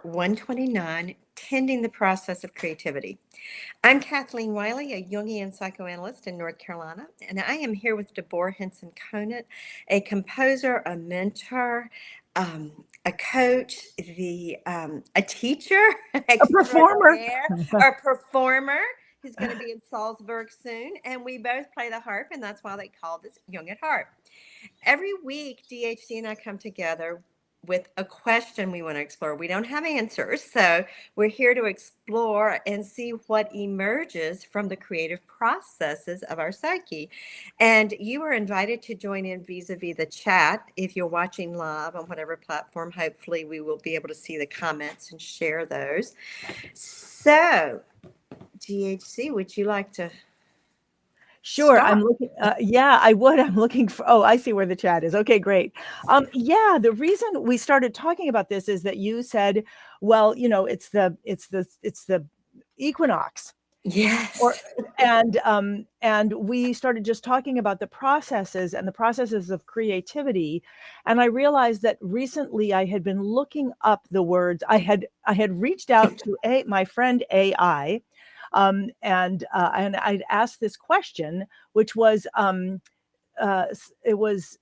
129, Tending the Process of Creativity. I'm Kathleen Wiley, a Jungian psychoanalyst in North Carolina, and I am here with Deborah Henson-Conant, a composer, a mentor, a coach, a teacher, A performer. extraordinaire, or performer who's going to be in Salzburg soon. And we both play the harp, and that's why they call this Jung at Harp. Every week, DHC and I come together with a question we want to explore. We don't have answers, so we're here to explore and see what emerges from the creative processes of our psyche. And you are invited to join in vis-a-vis the chat. If you're watching live on whatever platform, hopefully we will be able to see the comments and share those. So, DHC, would you like to Sure, I'm start? looking. Yeah, I would. I'm looking for. Oh, I see where the chat is. Okay, great. Yeah, the reason we started talking about this is that you said, well, it's the equinox, or Yes. and we started just talking about the processes and the processes of creativity, and I realized that recently I had been looking up the words. I had reached out to my friend AI, and I'd asked this question, which was it was.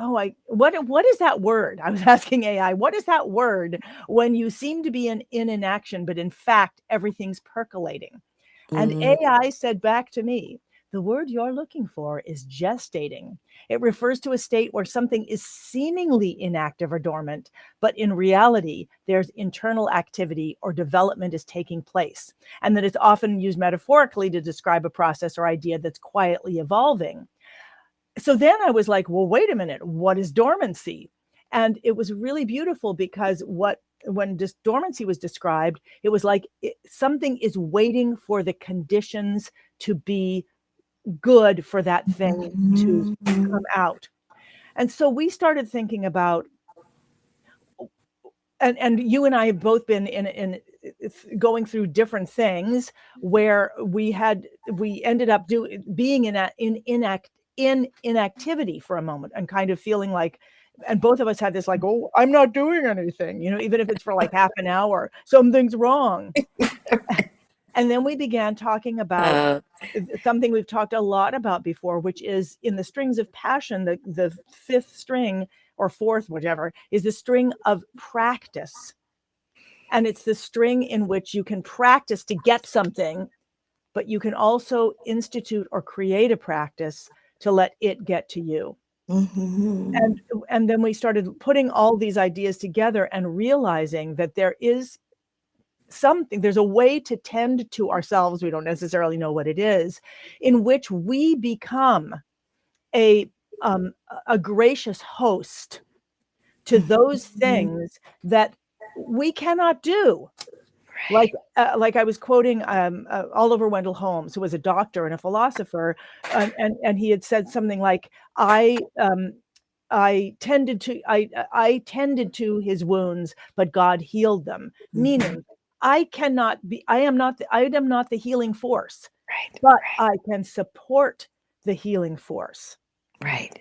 Oh, what is that word? I was asking AI, what is that word when you seem to be in inaction, but in fact everything's percolating? And Mm. AI said back to me, the word you're looking for is gestating. It refers to a state where something is seemingly inactive or dormant, but in reality, there's internal activity or development is taking place, and that it's often used metaphorically to describe a process or idea that's quietly evolving. So then I was like, well, wait a minute, what is dormancy? And it was really beautiful because when this dormancy was described, it was like something is waiting for the conditions to be good for that thing to come out. And so we started thinking about, and you and I have both been in going through different things where we ended up being in inactivity for a moment and kind of feeling like, and both of us had this like, oh, I'm not doing anything, even if it's for like half an hour, something's wrong. And then we began talking about Uh, something we've talked a lot about before, which is in the strings of passion, the fifth string or fourth, whichever, is the string of practice. And it's the string in which you can practice to get something, but you can also institute or create a practice to let it get to you. mhm. And then we started putting all these ideas together and realizing that there's a way to tend to ourselves, we don't necessarily know what it is, in which we become a a gracious host to those things that we cannot do. Like Right. I was quoting Oliver Wendell Holmes, who was a doctor and a philosopher, and he had said something like, I tended to his wounds, but God healed them. Mhm. Meaning, I am not the healing force, Right. but I can support the healing force. Right.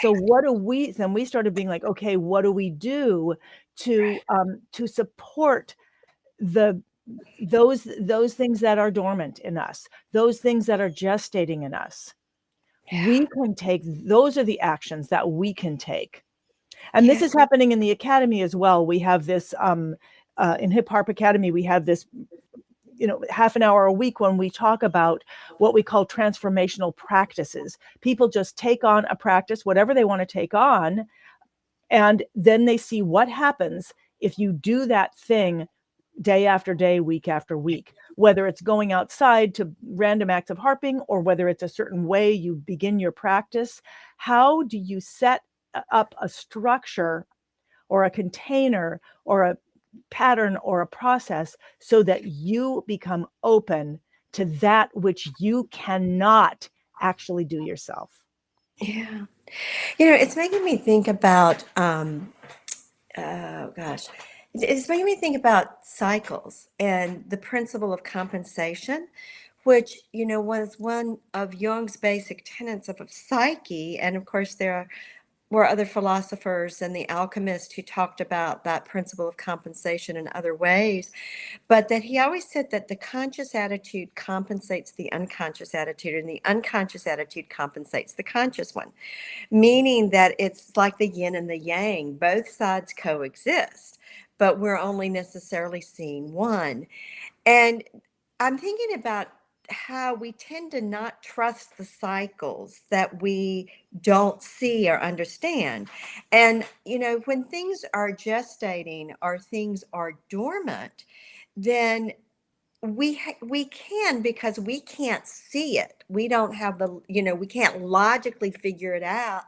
So Right. what do we then we started being like, okay, what do we do to support the those things that are dormant in us, those things that are gestating in us? Yeah. We can take, those are the actions that we can take. And this Yeah. is happening in the academy as well. We have this in Hip Harp Academy, we have this half an hour a week when we talk about what we call transformational practices. People just take on a practice, whatever they want to take on, and then they see what happens if you do that thing day after day, week after week, whether it's going outside to random acts of harping or whether it's a certain way you begin your practice. How do you set up a structure or a container or a pattern or a process so that you become open to that which you cannot actually do yourself? Yeah. It's making me think about, oh gosh, it's making me think about cycles and the principle of compensation, which, was one of Jung's basic tenets of psyche. And of course, there are were other philosophers and the alchemists who talked about that principle of compensation in other ways, but that he always said that the conscious attitude compensates the unconscious attitude, and the unconscious attitude compensates the conscious one, meaning that it's like the yin and the yang. Both sides coexist, but we're only necessarily seeing one. And I'm thinking about how we tend to not trust the cycles that we don't see or understand. And, when things are gestating or things are dormant, then we can, because we can't see it. We don't have we can't logically figure it out.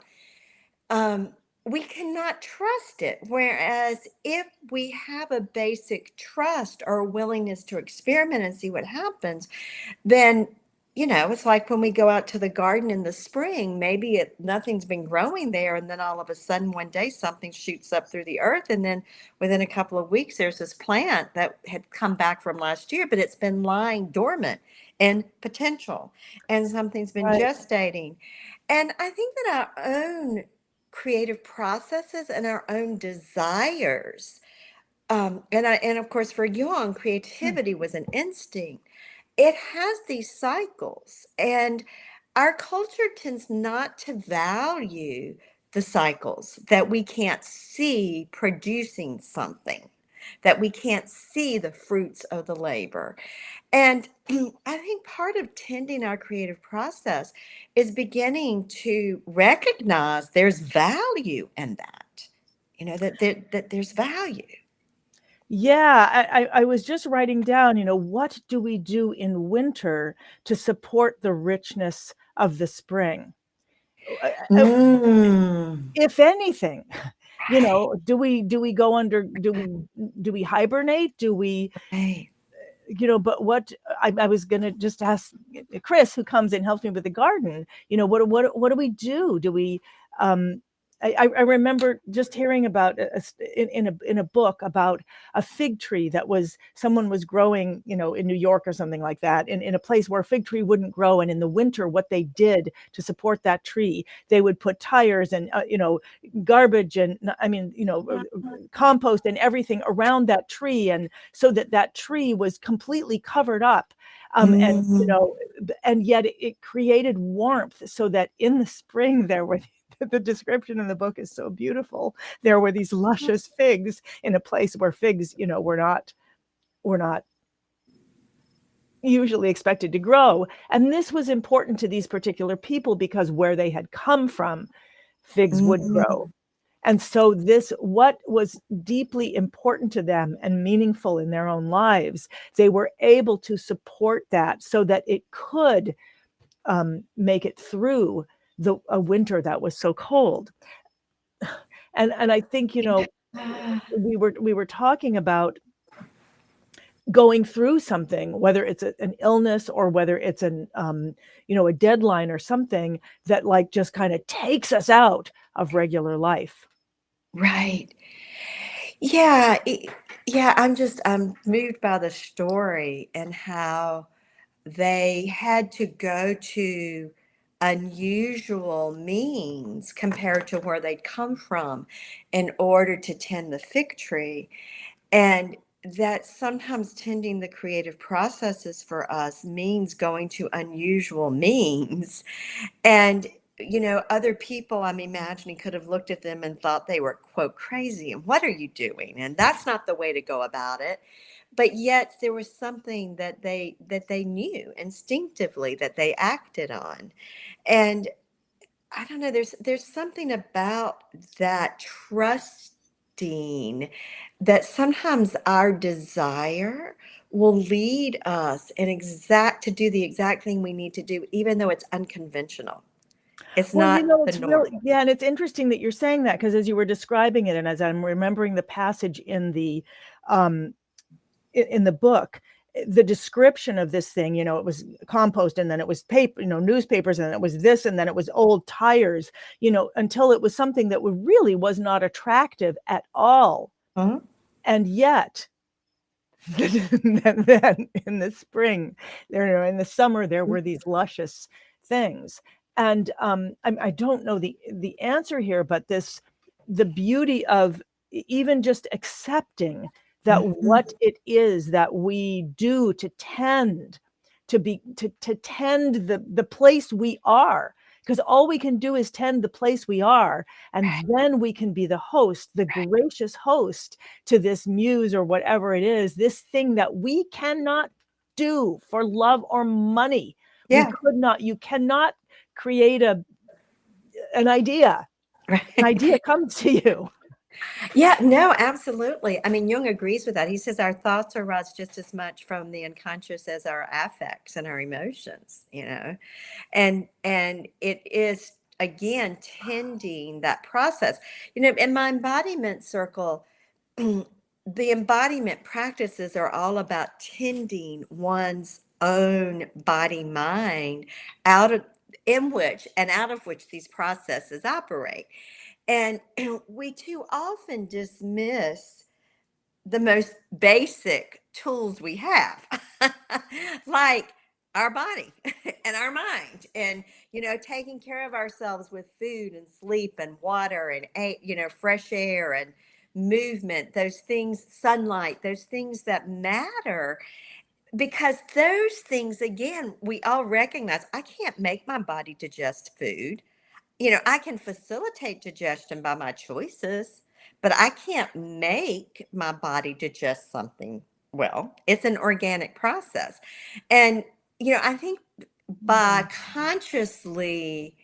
um, we cannot trust it. Whereas if we have a basic trust or willingness to experiment and see what happens, then it's like when we go out to the garden in the spring. Maybe nothing's been growing there, and then all of a sudden one day something shoots up through the earth, and then within a couple of weeks there's this plant that had come back from last year, but it's been lying dormant and potential, and something's been Right. gestating. And I think that our own creative processes and our own desires, and of course for Jung, creativity was an instinct. It has these cycles, and our culture tends not to value the cycles, that we can't see producing something, that we can't see the fruits of the labor. And I think part of tending our creative process is beginning to recognize there's value in that, that there's value. Yeah, I was just writing down, what do we do in winter to support the richness of the spring? Uh, Mm, If anything, right, do we go under, do we hibernate? Do we, right. but what I was gonna just ask Chris, who comes and helps me with the garden, what do we do? Do we um I remember just hearing about in a book about a fig tree that someone was growing, in New York or something like that, in a place where a fig tree wouldn't grow. And in the winter, what they did to support that tree, they would put tires and garbage and, I mean, compost and everything around that tree, and so that that tree was completely covered up. And Mm, and yet it created warmth, so that in the spring there were the description in the book is so beautiful. There were these luscious figs in a place where figs, were not usually expected to grow. And this was important to these particular people because where they had come from, figs would grow. mm, And so what was deeply important to them and meaningful in their own lives, they were able to support that so that it could make it through a winter that was so cold. And I think, yeah. we were talking about going through something, whether it's an illness or whether it's a deadline or something that like just kind of takes us out of regular life. Right. Yeah. Yeah. I'm moved by the story and how they had to go to unusual means compared to where they'd come from in order to tend the fig tree. And that sometimes tending the creative processes for us means going to unusual means. And, other people, I'm imagining, could have looked at them and thought they were, quote, crazy. And what are you doing? And that's not the way to go about it. But yet there was something that they knew instinctively that they acted on. And I don't know, there's something about that trusting that sometimes our desire will lead us to do the exact thing we need to do, even though it's unconventional. It's Well, not the it's really, norm. yeah, and it's interesting that you're saying that, because as you were describing it, and as I'm remembering the passage um, in the book, the description of this thing, it was compost, and then it was paper, newspapers, and then it was this, and then it was old tires, until it was something that really was not attractive at all. Huh? And yet, then in the spring, in the summer, there were these luscious things. And I don't know the answer here, but the beauty of even just accepting that Mhm. what it is that we do to tend to tend the place we are, because all we can do is tend the place we are, and then we can be the host, the gracious host to this muse or whatever it is, this thing that we cannot do for love or money. We Yeah. could not, you cannot create an idea. An idea comes to you. Yeah, no, absolutely. I mean, Jung agrees with that. He says our thoughts arise just as much from the unconscious as our affects and our emotions, and it is again tending that process. In my embodiment circle, the embodiment practices are all about tending one's own body mind out of in which and out of which these processes operate. And we too often dismiss the most basic tools we have, like our body and our mind, and taking care of ourselves with food and sleep and water and fresh air and movement, those things, sunlight, those things that matter, because those things, again, we all recognize. I can't make my body digest food. I can facilitate digestion by my choices, but I can't make my body digest something well. It's an organic process. And, I think by consciously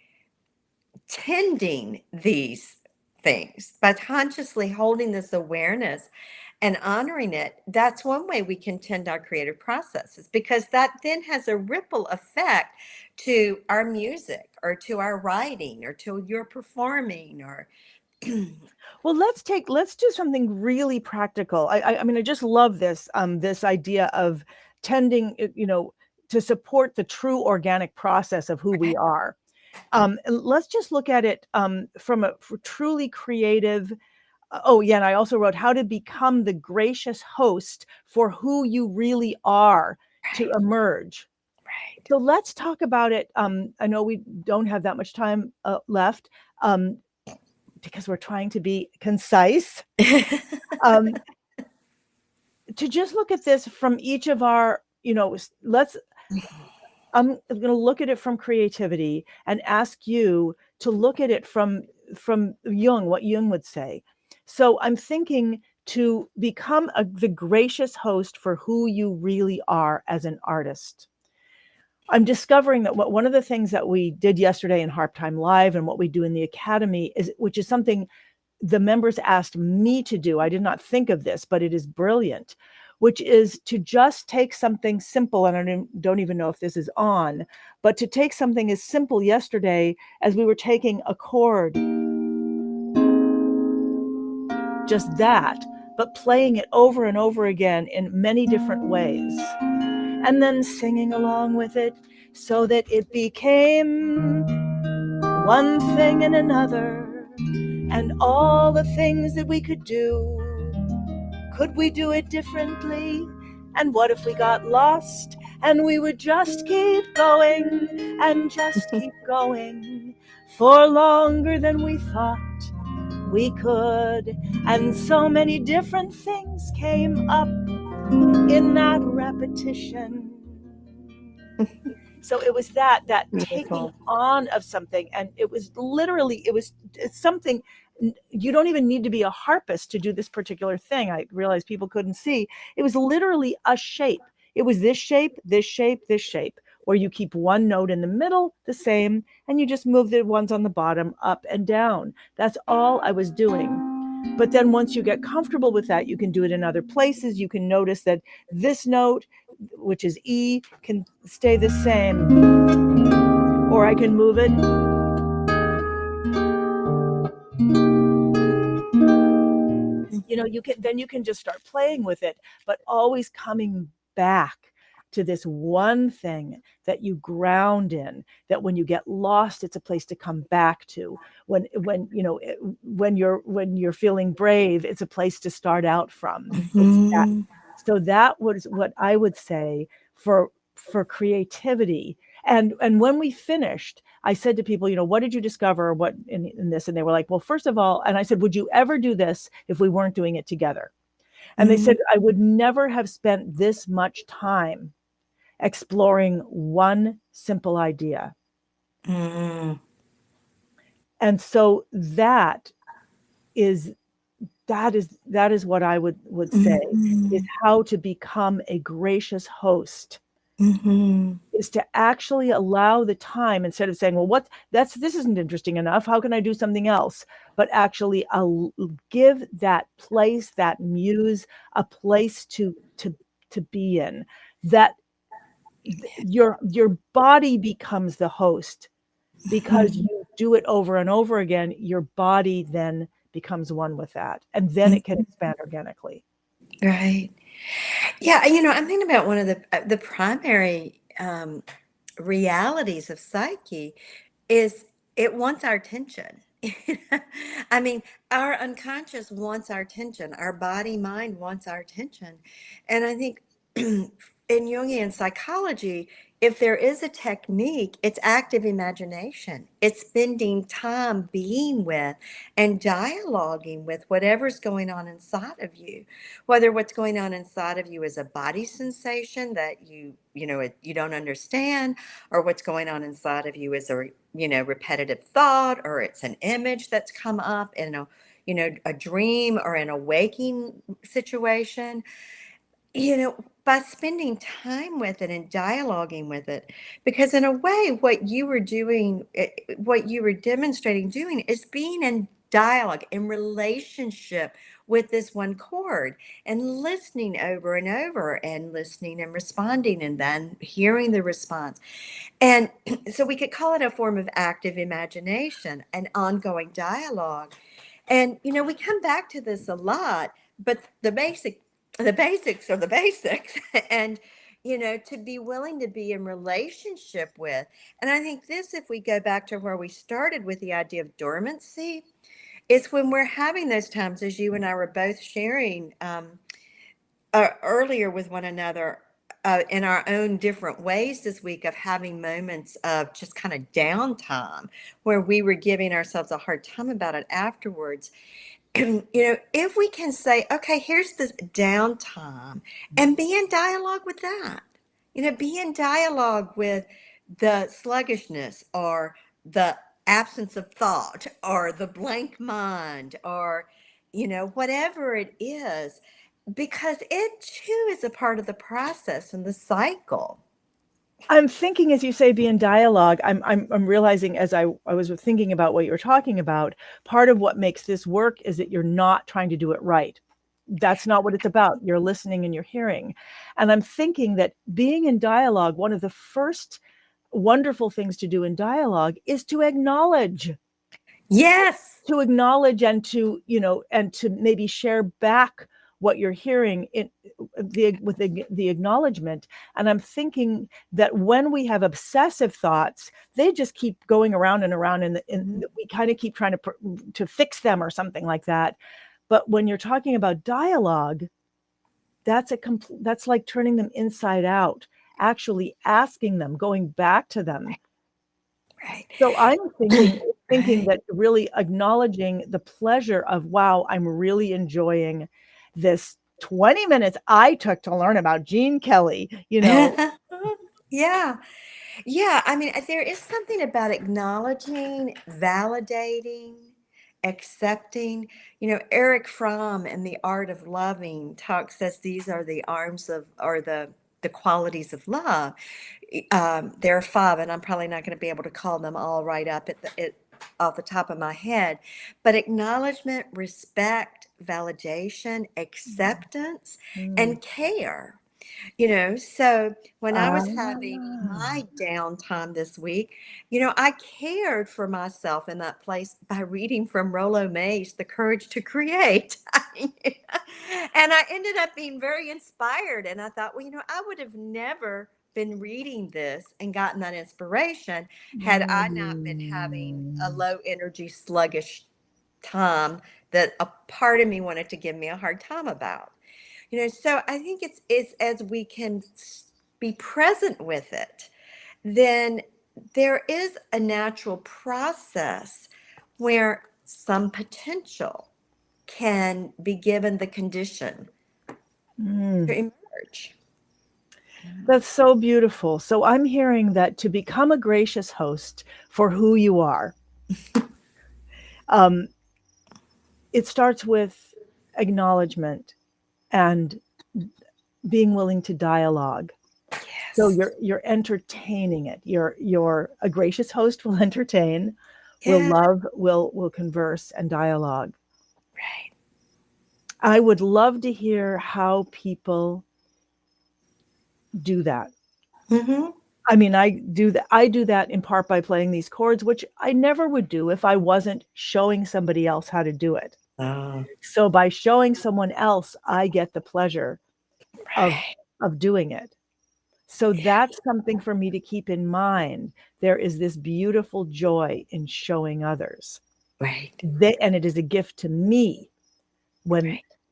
tending these things, by consciously holding this awareness and honoring it, that's one way we can tend our creative processes, because that then has a ripple effect to our music or to our writing or to your performing or Well, let's do something really practical. I mean, I just love this idea of tending, to support the true organic process of who we are. And let's just look at it from a truly creative. Oh, yeah, and I also wrote how to become the gracious host for who you really are to right, emerge. right. So let's talk about it. I know we don't have that much time left, because we're trying to be concise. Um, to just look at this from each of our, let's, I'm going to look at it from creativity and ask you to look at it from Jung, what Jung would say. So I'm thinking to become the gracious host for who you really are as an artist. I'm discovering that one of the things that we did yesterday in Harp Time Live and what we do in the Academy which is something the members asked me to do. I did not think of this, but it is brilliant, which is to just take something simple. And I don't even know if this is on, but to take something as simple yesterday as we were taking a chord, just that, but playing it over and over again in many different ways, and then singing along with it so that it became one thing and another, and all the things that we could do. Could we do it differently? And what if we got lost and we would just keep going and just keep going for longer than we thought we could? And so many different things came up in that repetition. So it was that taking Beautiful. on of something, and it was literally, it's something. You don't even need to be a harpist to do this particular thing. I realized people couldn't see. It was literally a shape. It was this shape, this shape, this shape, where you keep one note in the middle the same, and you just move the ones on the bottom up and down. That's all I was doing. But then once you get comfortable with that, you can do it in other places. You can notice that this note, which is E, can stay the same, or I can move it. You can just start playing with it, but always coming back to this one thing that you ground in, that when you get lost, it's a place to come back to. When you're feeling brave, it's a place to start out from. It's that. Mhm. So that was what I would say for creativity. And when we finished, I said to people, what did you discover? What in this? And they were like, well, first of all, and I said, would you ever do this if we weren't doing it together? And they said, I would never have spent this much time exploring one simple idea. Mm-hmm. And so is that is what I would say is how to become a gracious host. Mm-hmm. Is to actually allow the time, instead of saying, well, this isn't interesting enough, how can I do something else? But actually give that place, that muse, a place to be in, that your body becomes the host. Because you do it over and over again, your body then becomes one with that, and then it can expand organically. Right. Yeah, I'm thinking about one of the primary realities of psyche is it wants our attention. I mean, our unconscious wants our attention. Our body, mind wants our attention. And I think in Jungian psychology, if there is a technique, it's active imagination. It's spending time being with and dialoguing with whatever's going on inside of you. Whether what's going on inside of you is a body sensation that you don't understand, or what's going on inside of you is a repetitive thought, or it's an image that's come up in a dream or in a waking situation, by spending time with it and dialoguing with it. Because in a way, what you were doing, what you were demonstrating doing, is being in dialogue, in relationship with this one chord, and listening over and over, and listening and responding, and then hearing the response. And so we could call it a form of active imagination, an ongoing dialogue. And we come back to this a lot, but the basics are the basics. And to be willing to be in relationship with. And I think this, if we go back to where we started with the idea of dormancy, is when we're having those times, as you and I were both sharing earlier with one another, in our own different ways this week, of having moments of just kind of downtime where we were giving ourselves a hard time about it afterwards. If we can say, okay, here's this downtime, and be in dialogue with that, be in dialogue with the sluggishness, or the absence of thought, or the blank mind, or, whatever it is, because it too is a part of the process and the cycle. I'm thinking, as you say, be in dialogue. I'm realizing, as I was thinking about what you were talking about, part of what makes this work is that you're not trying to do it right. That's not what it's about. You're listening and you're hearing. And I'm thinking that being in dialogue, one of the first wonderful things to do in dialogue is to acknowledge. Yes. To acknowledge, and to maybe share back what you're hearing with the acknowledgement. And I'm thinking that when we have obsessive thoughts, they just keep going around and around, and we kind of keep trying to fix them or something like that. But when you're talking about dialogue, that's like turning them inside out, actually asking them, going back to them. Right. So I'm thinking Right. that really acknowledging the pleasure of, wow, I'm really enjoying this 20 minutes I took to learn about Gene Kelly. Yeah. Yeah. I mean, there is something about acknowledging, validating, accepting. Eric Fromm in The Art of Loving says these are the arms of, or the qualities of love. There are five, and I'm probably not going to be able to call them all right up off the top of my head. But acknowledgement, respect, validation, acceptance, and care. So when I was having my downtime this week, I cared for myself in that place by reading from Rollo May's The Courage to Create. And I ended up being very inspired. And I thought, well, I would have never been reading this and gotten that inspiration had I not been having a low energy, sluggish time that a part of me wanted to give me a hard time about. So I think it's as we can be present with it, then there is a natural process where some potential can be given the condition to emerge. That's so beautiful. So I'm hearing that to become a gracious host for who you are, um, it starts with acknowledgement and being willing to dialogue. So Yes. you're entertaining it. You're a gracious host will entertain, will Yeah. love, will converse and dialogue. Right. I would love to hear how people do that. Mm-hmm. I mean, I do that in part by playing these chords, which I never would do if I wasn't showing somebody else how to do it. Oh, So by showing someone else, I get the pleasure of right. doing it. So that's something for me to keep in mind. There is this beautiful joy in showing others. Right. And it is a gift to me when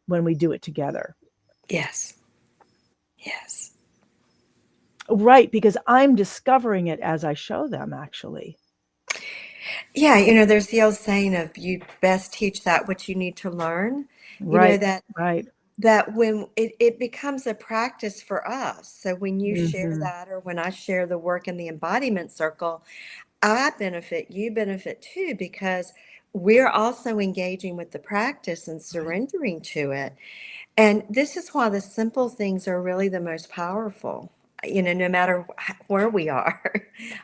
Right. we do it together. Yes. Yes. Right, because I'm discovering it as I show them, actually. Yeah, there's the old saying of you best teach that which you need to learn. Right, That right. when it becomes a practice for us. So when you share Hmm. that, or when I share the work in the embodiment circle, I benefit, you benefit too, because we're also engaging with the practice and Right, surrendering to it. And this is why the simple things are really the most powerful, no matter where we are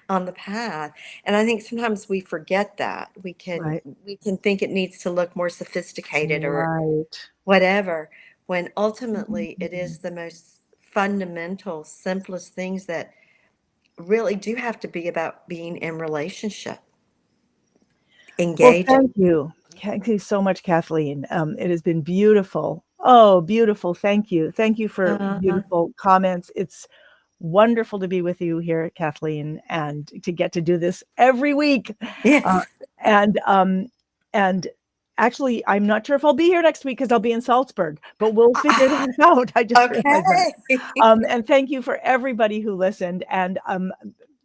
on the path. And I think sometimes we forget that. right, We can think it needs to look more sophisticated or right. whatever, when ultimately it Mhm. is the most fundamental, simplest things that really do have to be about being in relationship, Well, engaging. thank you. Thank you so much, Kathleen. It has been beautiful. Oh, beautiful. Thank you. Thank you for Uh, beautiful comments. It's wonderful to be with you here, Kathleen, and to get to do this every week. Uh, yes. and and actually, I'm not sure if I'll be here next week because I'll be in Salzburg, but we'll figure Ah, that out. I just realized that. okay. And thank you for everybody who listened. And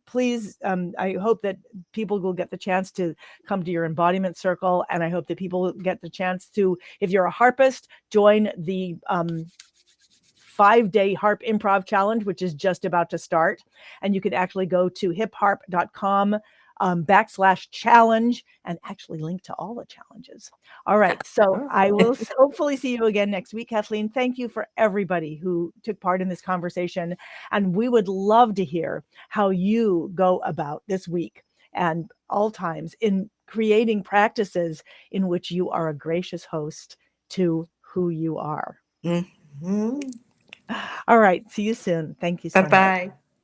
please, I hope that people will get the chance to come to your embodiment circle. And I hope that people will get the chance to, if you're a harpist, join the 5-day harp improv challenge, which is just about to start. And you can actually go to hipharp.com /challenge and actually link to all the challenges. All right. So I will hopefully see you again next week, Kathleen. Thank you for everybody who took part in this conversation. And we would love to hear how you go about this week and all times in creating practices in which you are a gracious host to who you are. Mhm. All right. See you soon. Thank you so much. Bye-bye.